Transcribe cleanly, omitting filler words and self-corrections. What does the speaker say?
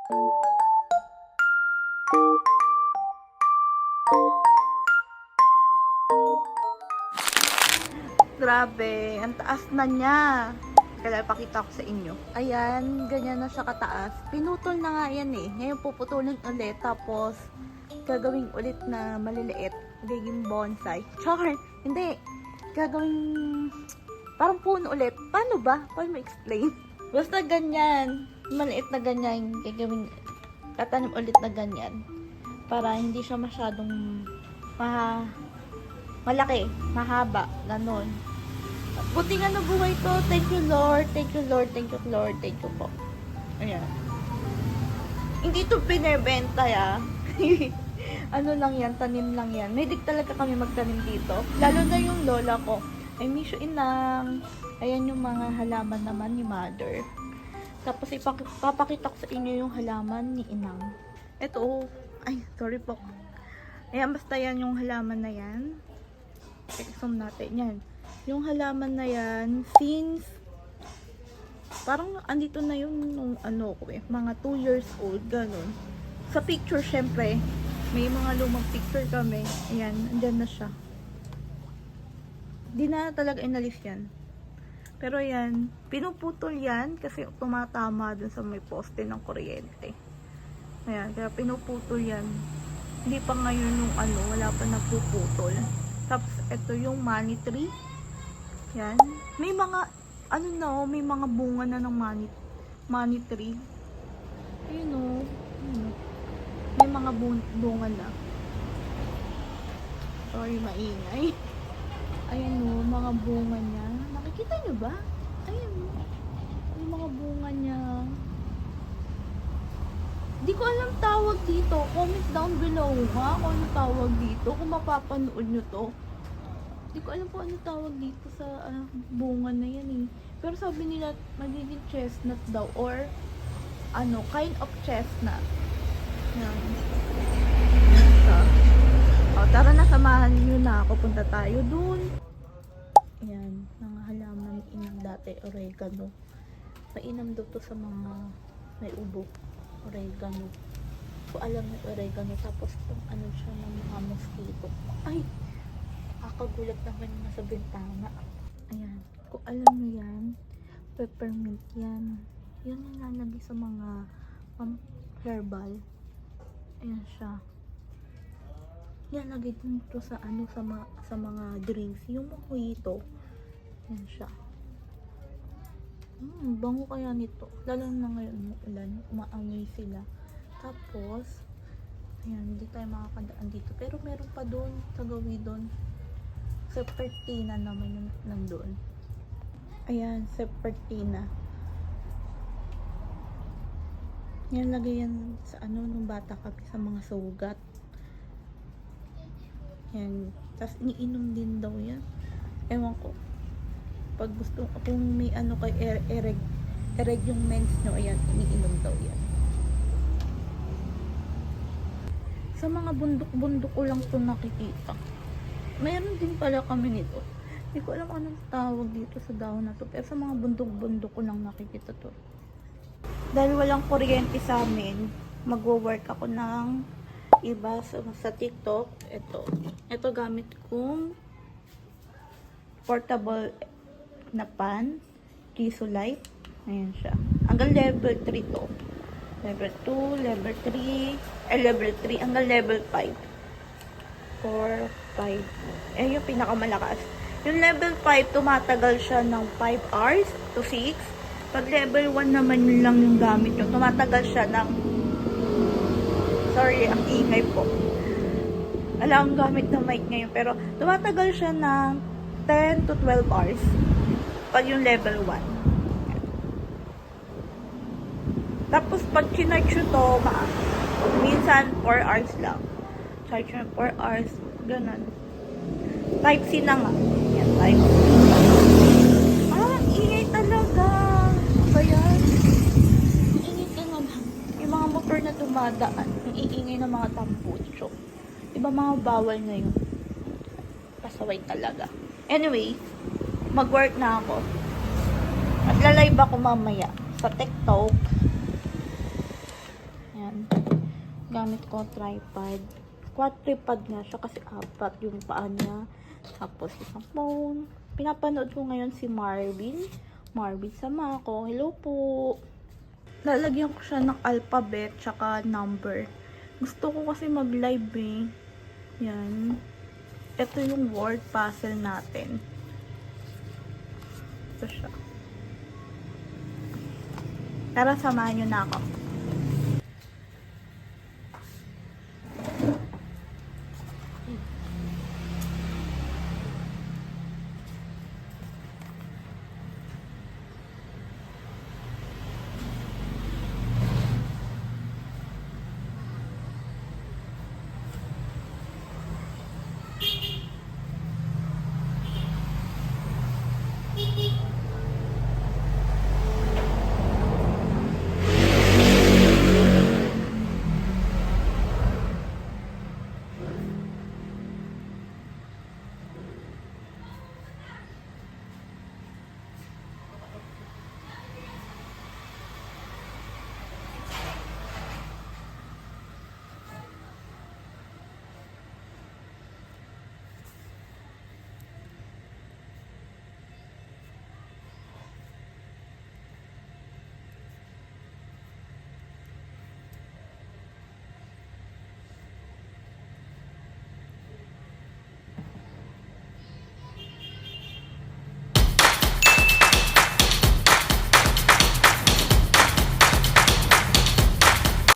Grabe, ang taas na niya. Kaya pakita ko sa inyo. Ayan, ganyan na siya kataas. Pinutol na nga yan eh. Ngayon puputulin ulit. Tapos, gagawin ulit na maliliit. Gagawin bonsai. Char! Hindi. Gagawin parang puno ulit. Paano ba? Paano ma-explain? Basta ganyan. Maliit na ganyan. Gagawin, tatanim ulit na ganyan. Para hindi siya masyadong malaki, mahaba, ganon. Buti nga nabuhay to. Thank you, Lord. Thank you, Lord. Thank you, Lord. Thank you po. Ayan. Hindi to pinebenta, ya. Ano lang yan, tanim lang yan. May talaga kami magtanim dito. Lalo na yung lola ko. I miss you, inang. Ayan yung mga halaman naman ni mother. Tapos ipapakita ko sa inyo yung halaman ni inang. Ito, ay, sorry po. Ayan, basta yan yung halaman na yan. I-zoom natin. Yan. Yung halaman na yan, since parang andito na yung nung ano ko eh, mga 2 years old, ganun. Sa picture, syempre, may mga lumang picture kami. Ayan, andyan na siya. Di na talaga inalis yan. Pero yan, pinuputol yan kasi tumatama dun sa may poste ng kuryente. Ayan, kaya pinuputol yan. Hindi pa ngayon yung ano, wala pa nagpuputol. Tapos, ito yung money tree. Yan. May mga, ano na oh, may mga bunga na ng money tree. Ayun oh. May mga bunga na. Sorry, maingay. Ayan oh, mga bunga niya. Nakikita nyo ba? Ayan oh. Yung mga bunga niya. Di ko alam tawag dito. Comment down below ha kung ano tawag dito. Kung mapapanood nyo to. Di ko alam po ano tawag dito sa bunga na yan eh. Pero sabi nila magiging chestnut daw or ano, kind of chestnut. Yan. O, tara na, samahan nyo na ako. Punta tayo dun. Ayan, mga halaman inang dati, oregano. Mainam daw to sa mga may ubo. Oregano. So, alam mo oregano. Tapos, ano siya ng mga mosquito. Ay! Kakagulat naman yung nasa bintana. Ayan. Kung alam nyo yan, peppermint yan. Yan yung lalagay sa mga herbal. Ayan siya. Yan, lagay dito sa ano, sa mga drinks. Yung mojito. Ayan siya. Bango kaya nito. Lalo na ngayon ulan. Umaamoy sila. Tapos, ayan, hindi tayo makakadaan dito. Pero meron pa doon, sa gawi doon. Sepertina naman yung nandun. Ayan, Sepertina. Yan, lagay yan sa ano, nung bata kami sa mga sugat. Yan. Tapos, iniinom din daw yan. Ewan ko. Pag gusto, kung may ano kay ereg yung mens nyo, ayan, iniinom daw yan. Sa mga bundok-bundok ko lang ito nakikita. Mayroon din pala kami nito. Hindi ko alam anong tawag dito sa dahon na to. Pero sa mga bundok-bundok ko lang nakikita to. Dahil walang kuryente sa amin, magwo-work ako ng iba sa TikTok. Ito gamit kong portable na pan. Kisolite. Ayan siya. Hanggang level 3 to. Level 2, level 3, level 3, hanggang level 5. 4, 5. Eh, yung pinakamalakas. Yung level 5, tumatagal siya ng 5 hours to 6. Pag level 1 naman yun lang yung gamit nyo, tumatagal siya ng... Sorry, ang ingay po. Wala akong gamit na mic ngayon, pero tumatagal siya ng 10 to 12 hours. Pag yung level 1. Tapos, pag kinarge nyo to, minsan 4 hours lang. Charge nyo 4 hours. Ganun. Type C na nga. Yan, type C. Ang ingay talaga. Ano ba yan? Ingay ka naman. Yung mga motor na dumadaan, yung iingay ng mga tampucho. Diba mga bawal na yun? Pasaway talaga. Anyway, mag-work na ako. At lalive ako mamaya sa TikTok. gamit ko tripod. Quadripod nga siya kasi apat yung paa niya. Tapos isang phone. Pinapanood ko ngayon si Marvin. Marvin sama ako. Hello po. Lalagyan ko siya ng alphabet tsaka number. Gusto ko kasi mag-live eh. Yan. Ito yung word puzzle natin. Ito siya. Tara, samahan nyo na ako.